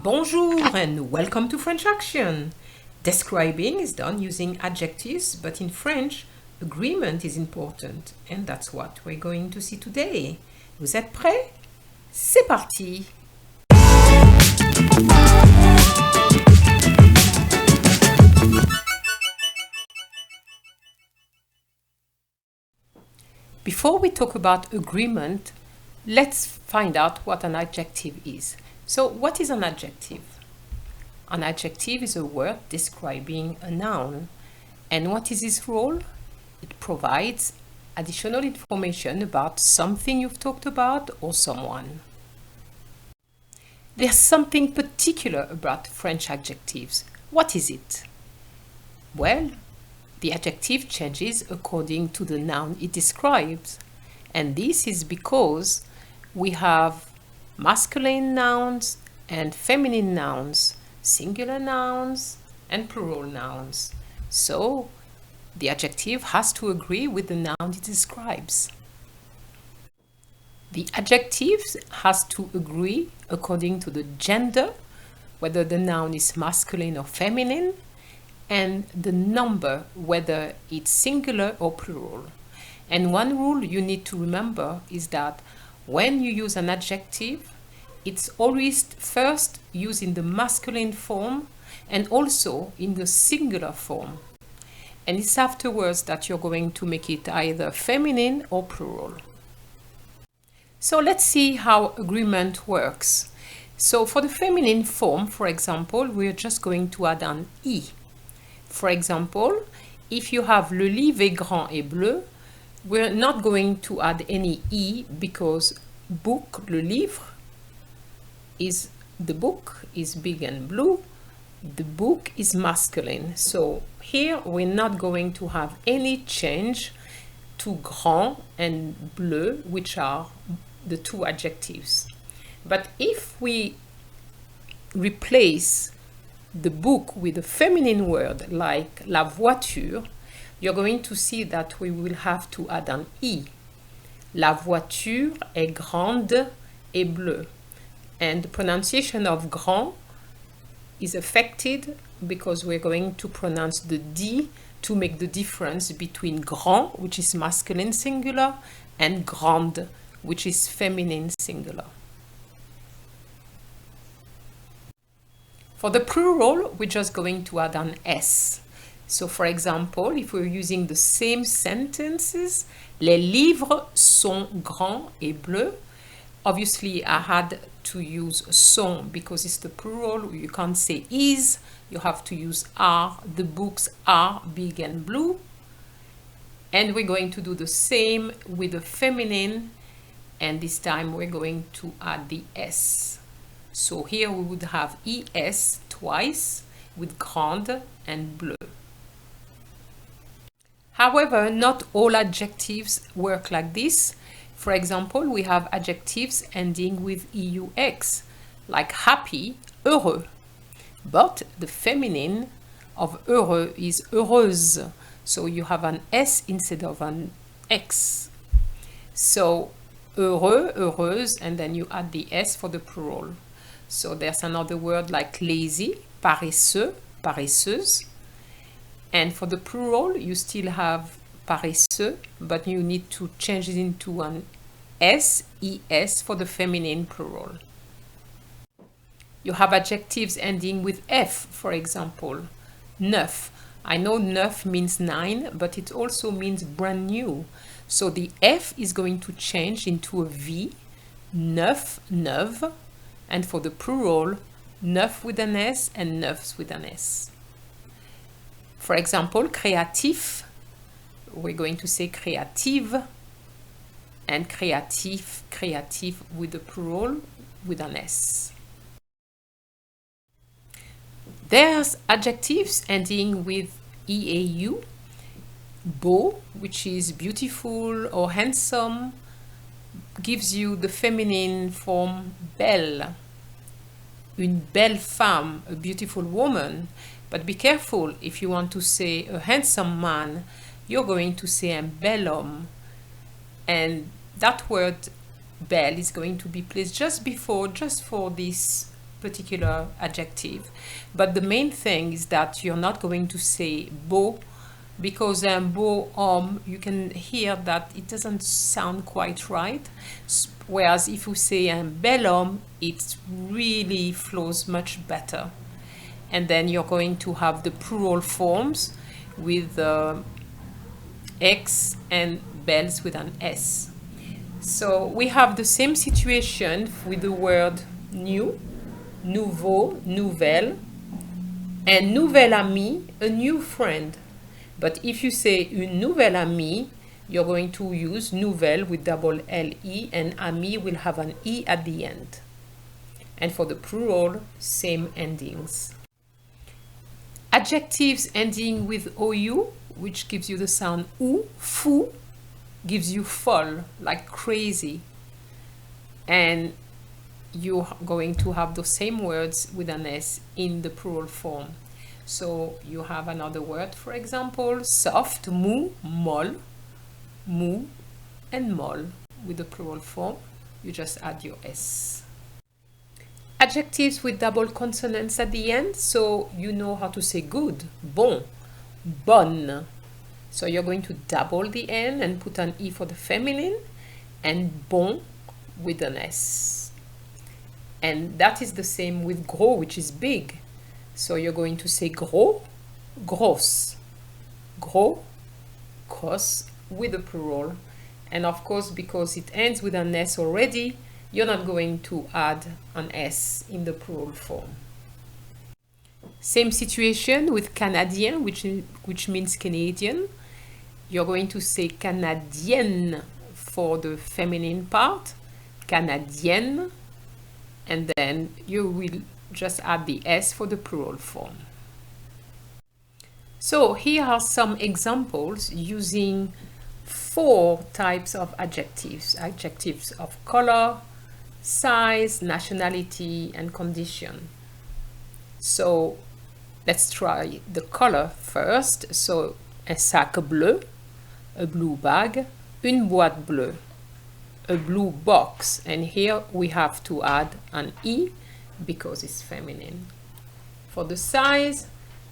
Bonjour and welcome to French Action. Describing is done using adjectives, but in French, agreement is important, and that's what we're going to see today. Vous êtes prêts? C'est parti! Before we talk about agreement, let's find out what an adjective is. So, what is an adjective? An adjective is a word describing a noun. And what is its role? It provides additional information about something you've talked about or someone. There's something particular about French adjectives. What is it? Well, the adjective changes according to the noun it describes. And this is because we have masculine nouns and feminine nouns, singular nouns and plural nouns. So the adjective has to agree with the noun it describes. The adjective has to agree according to the gender, whether the noun is masculine or feminine, and the number, whether it's singular or plural. And one rule you need to remember is that when you use an adjective, it's always first used in the masculine form and also in the singular form. And it's afterwards that you're going to make it either feminine or plural. So let's see how agreement works. So for the feminine form, for example, we're just going to add an I. For example, if you have le livre est grand et bleu, we're not going to add any I because book, le livre, is the book is big and blue. The book is masculine. So here we're not going to have any change to grand and bleu, which are the two adjectives. But if we replace the book with a feminine word like la voiture, you're going to see that we will have to add an I. La voiture est grande et bleue. And the pronunciation of grand is affected because we're going to pronounce the D to make the difference between grand, which is masculine singular, and grande, which is feminine singular. For the plural, we're just going to add an S. So for example, if we're using the same sentences, les livres sont grands et bleus. Obviously, I had to use sont because it's the plural. You can't say is. You have to use are. The books are big and blue. And we're going to do the same with the feminine. And this time we're going to add the S. So here we would have ES twice with grande and bleu. However, not all adjectives work like this. For example, we have adjectives ending with EUX, like happy, heureux. But the feminine of heureux is heureuse. So you have an S instead of an X. So heureux, heureuse, and then you add the S for the plural. So there's another word like lazy, paresseux, paresseuse. And for the plural, you still have paresseux, but you need to change it into an S, ES for the feminine plural. You have adjectives ending with F, for example, neuf. I know neuf means 9, but it also means brand new. So the F is going to change into a V, neuf, neuve. And for the plural, neuf with an S and neufs with an S. For example, créatif, we're going to say créative, and créatif, créatif with the plural with an S. There's adjectives ending with EAU, beau, which is beautiful or handsome, gives you the feminine form belle. Une belle femme, a beautiful woman. But be careful, if you want to say a handsome man, you're going to say un bel homme. And that word belle is going to be placed just for this particular adjective. But the main thing is that you're not going to say beau, because beau you can hear that it doesn't sound quite right. Whereas if you say bel homme, it really flows much better. And then you're going to have the plural forms with X and belles with an S. So we have the same situation with the word new, nouveau, nouvelle, and nouvelle amie, a new friend. But if you say une nouvelle amie, you're going to use nouvelle with double L-E, and amie will have an E at the end. And for the plural, same endings. Adjectives ending with OU, which gives you the sound ou, fou, gives you folle, like crazy. And you're going to have the same words with an S in the plural form. So you have another word, for example, soft, mou, molle, mou, and molle with the plural form. You just add your S. Adjectives with double consonants at the end, so you know how to say good, bon, bonne. So you're going to double the N and put an E for the feminine, and bon with an S. And that is the same with gros, which is big. So you're going to say gros, grosse, gros, grosse with the plural. And of course, because it ends with an S already, you're not going to add an S in the plural form. Same situation with Canadien, which means Canadian. You're going to say Canadienne for the feminine part, Canadienne, and then you will just add the S for the plural form. So here are some examples using 4 types of adjectives. Adjectives of color, size, nationality, and condition. So let's try the color first. So un sac bleu, a blue bag, une boîte bleue, a blue box. And here we have to add an E because it's feminine. For the size,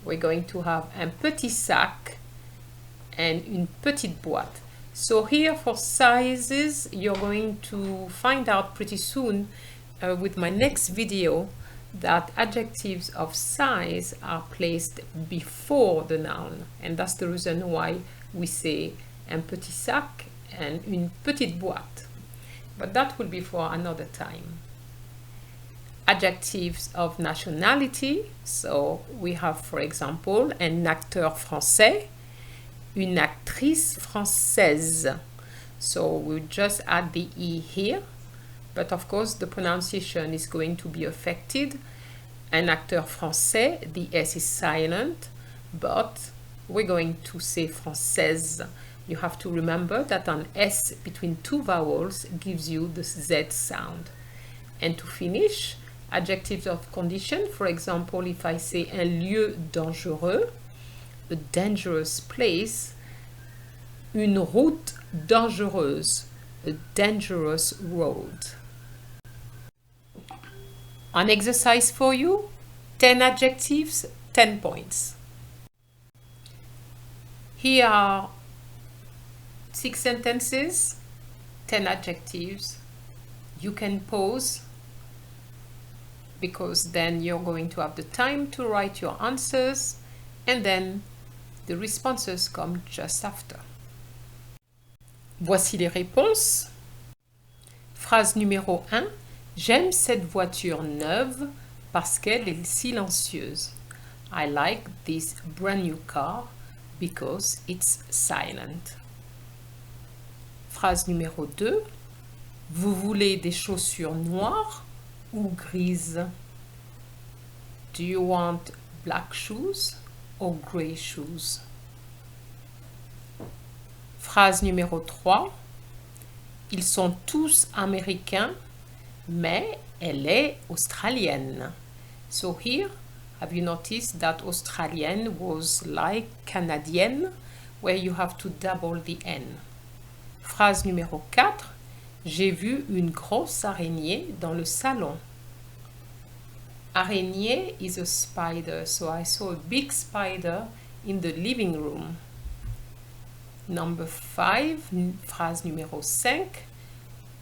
we're going to have un petit sac and une petite boîte. So here for sizes, you're going to find out pretty soon with my next video that adjectives of size are placed before the noun. And that's the reason why we say un petit sac and une petite boîte. But that will be for another time. Adjectives of nationality. So we have, for example, un acteur français, une actrice française. So we'll just add the E here, but of course the pronunciation is going to be affected. Un acteur français, the S is silent, but we're going to say française. You have to remember that an S between 2 vowels gives you the Z sound. And to finish, adjectives of condition. For example, if I say un lieu dangereux, a dangerous place, une route dangereuse, a dangerous road. An exercise for you, 10 adjectives, 10 points. Here are 6 sentences, 10 adjectives. You can pause because then you're going to have the time to write your answers, and then the responses come just after. Voici les réponses. Phrase numéro 1. J'aime cette voiture neuve parce qu'elle est silencieuse. I like this brand new car because it's silent. Phrase numéro 2. Vous voulez des chaussures noires ou grises? Do you want black shoes or gray shoes? Phrase numéro 3. Ils sont tous américains, mais elle est australienne. So here, have you noticed that Australienne was like Canadienne, where you have to double the N? Phrase numéro 4. J'ai vu une grosse araignée dans le salon. Araignée is a spider, so I saw a big spider in the living room. Number 5, phrase numéro 5.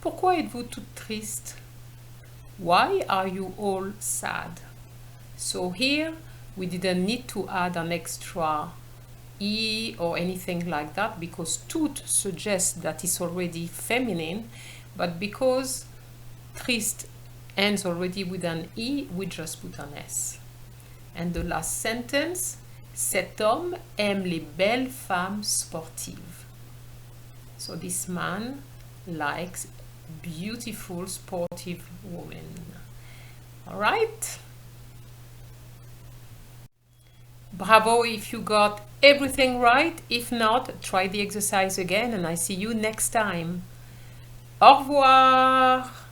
Pourquoi êtes-vous toute triste? Why are you all sad? So here we didn't need to add an extra E or anything like that because toute suggests that it's already feminine, but because triste ends already with an E, we just put an S. And the last sentence, cet homme aime les belles femmes sportives. So this man likes beautiful sportive women. All right? Bravo if you got everything right. If not, try the exercise again and I see you next time. Au revoir!